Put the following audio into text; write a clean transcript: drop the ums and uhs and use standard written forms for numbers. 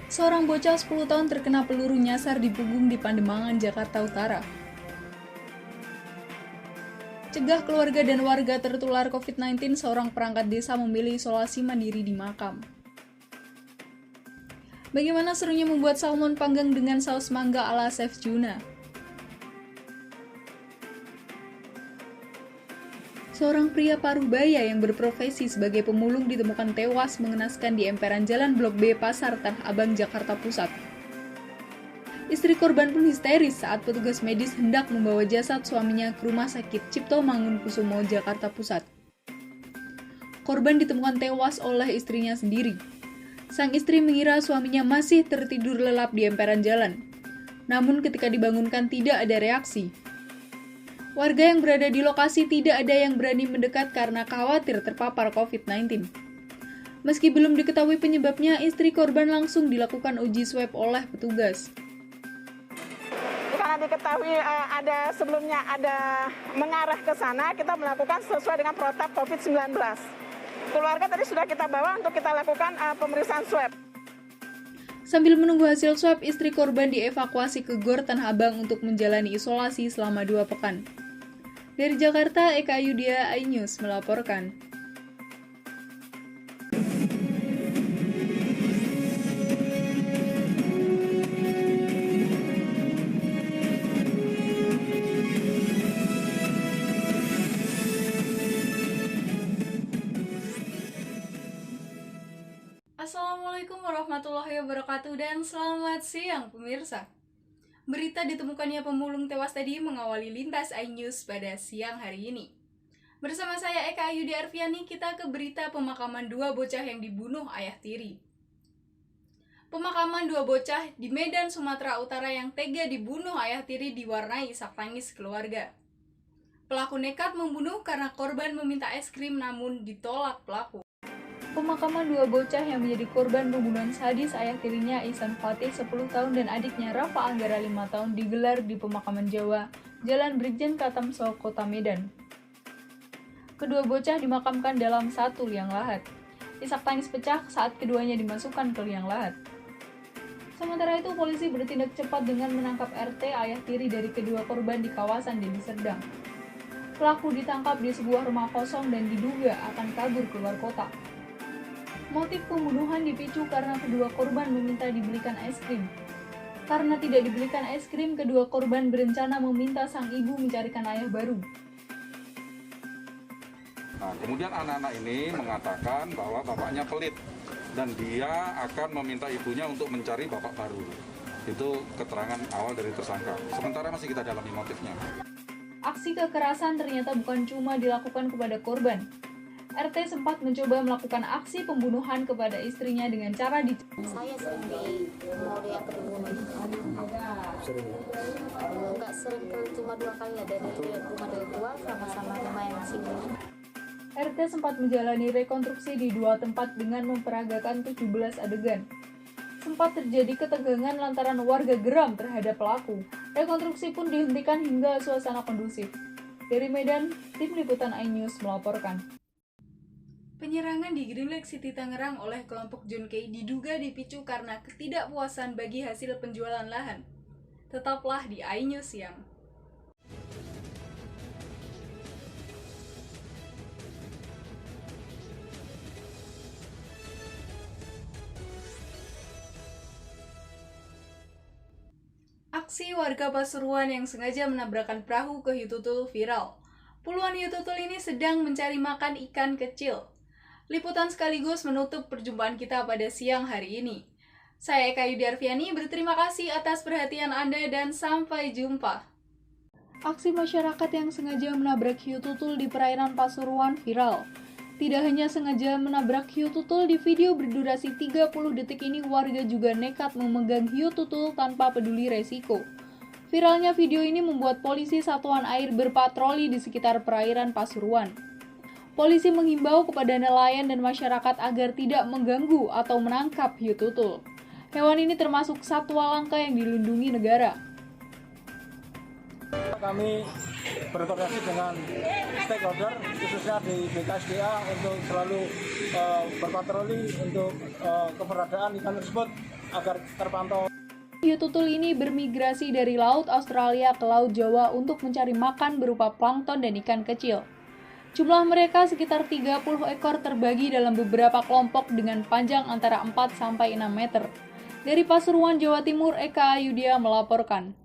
Seorang bocah 10 tahun terkena peluru nyasar di punggung di Pademangan, Jakarta Utara. Cegah keluarga dan warga tertular COVID-19, seorang perangkat desa memilih isolasi mandiri di makam. Bagaimana serunya membuat salmon panggang dengan saus mangga ala Chef Juna? Seorang pria paruh baya yang berprofesi sebagai pemulung ditemukan tewas mengenaskan di emperan Jalan Blok B, Pasar Tanah Abang, Jakarta Pusat. Istri korban pun histeris saat petugas medis hendak membawa jasad suaminya ke Rumah Sakit Cipto Mangunkusumo, Jakarta Pusat. Korban ditemukan tewas oleh istrinya sendiri. Sang istri mengira suaminya masih tertidur lelap di emperan jalan. Namun ketika dibangunkan tidak ada reaksi. Warga yang berada di lokasi tidak ada yang berani mendekat karena khawatir terpapar COVID-19. Meski belum diketahui penyebabnya, istri korban langsung dilakukan uji swab oleh petugas. Karena diketahui sebelumnya ada mengarah ke sana, kita melakukan sesuai dengan protap COVID-19. Keluarga tadi sudah kita bawa untuk kita lakukan pemeriksaan swab. Sambil menunggu hasil swab, istri korban dievakuasi ke GOR Tanah Abang untuk menjalani isolasi selama 2 pekan. Dari Jakarta, Eka Yudia, iNews melaporkan. Assalamualaikum warahmatullahi wabarakatuh dan selamat siang pemirsa. Berita ditemukannya pemulung tewas tadi mengawali lintas iNews pada siang hari ini. Bersama saya Eka Yudi Arfiani, kita ke berita pemakaman 2 bocah yang dibunuh ayah tiri. Pemakaman 2 bocah di Medan, Sumatera Utara yang tega dibunuh ayah tiri diwarnai isak tangis keluarga. Pelaku nekat membunuh karena korban meminta es krim namun ditolak pelaku. Pemakaman 2 bocah yang menjadi korban pembunuhan sadis ayah tirinya Ihsan Fatih 10 tahun dan adiknya Rafa Anggara 5 tahun digelar di Pemakaman Jawa, Jalan Brigjen Katamso, Kota Medan. Kedua bocah dimakamkan dalam satu liang lahat. Isak tangis pecah saat keduanya dimasukkan ke liang lahat. Sementara itu, polisi bertindak cepat dengan menangkap RT, ayah tiri dari kedua korban di kawasan Deli Serdang. Pelaku ditangkap di sebuah rumah kosong dan diduga akan kabur keluar kota. Motif pembunuhan dipicu karena kedua korban meminta dibelikan es krim. Karena tidak dibelikan es krim, kedua korban berencana meminta sang ibu mencarikan ayah baru. Nah, kemudian anak-anak ini mengatakan bahwa bapaknya pelit dan dia akan meminta ibunya untuk mencari bapak baru. Itu keterangan awal dari tersangka. Sementara masih kita dalami motifnya. Aksi kekerasan ternyata bukan cuma dilakukan kepada korban. RT sempat mencoba melakukan aksi pembunuhan kepada istrinya dengan cara Saya sering mau dia dibunuh. Sering? Enggak sering, cuma 2 kali ya, dari rumah dari tua sama rumah yang sini. RT sempat menjalani rekonstruksi di 2 tempat dengan memperagakan 17 adegan. Sempat terjadi ketegangan lantaran warga geram terhadap pelaku. Rekonstruksi pun dihentikan hingga suasana kondusif. Dari Medan, tim liputan iNews melaporkan. Penyerangan di Green Lake City, Tangerang oleh kelompok John Kay diduga dipicu karena ketidakpuasan bagi hasil penjualan lahan. Tetaplah di iNews Siang. Aksi warga Pasuruan yang sengaja menabrakkan perahu ke hiu tutul viral. Puluhan hiu tutul ini sedang mencari makan ikan kecil. Liputan sekaligus menutup perjumpaan kita pada siang hari ini. Saya Eka Yudi Arfiani, berterima kasih atas perhatian Anda dan sampai jumpa. Aksi masyarakat yang sengaja menabrak hiu tutul di perairan Pasuruan viral. Tidak hanya sengaja menabrak hiu tutul, di video berdurasi 30 detik ini warga juga nekat memegang hiu tutul tanpa peduli resiko. Viralnya video ini membuat polisi satuan air berpatroli di sekitar perairan Pasuruan. Polisi menghimbau kepada nelayan dan masyarakat agar tidak mengganggu atau menangkap hiu tutul. Hewan ini termasuk satwa langka yang dilindungi negara. Kami berkoordinasi dengan stakeholder, khususnya di BKSDA, untuk selalu berpatroli untuk keberadaan ikan tersebut. agar terpantau. Hiu tutul ini bermigrasi dari Laut Australia ke Laut Jawa untuk mencari makan berupa plankton dan ikan kecil. Jumlah mereka sekitar 30 ekor terbagi dalam beberapa kelompok dengan panjang antara 4-6 meter. Dari Pasuruan, Jawa Timur, Eka Ayudya melaporkan.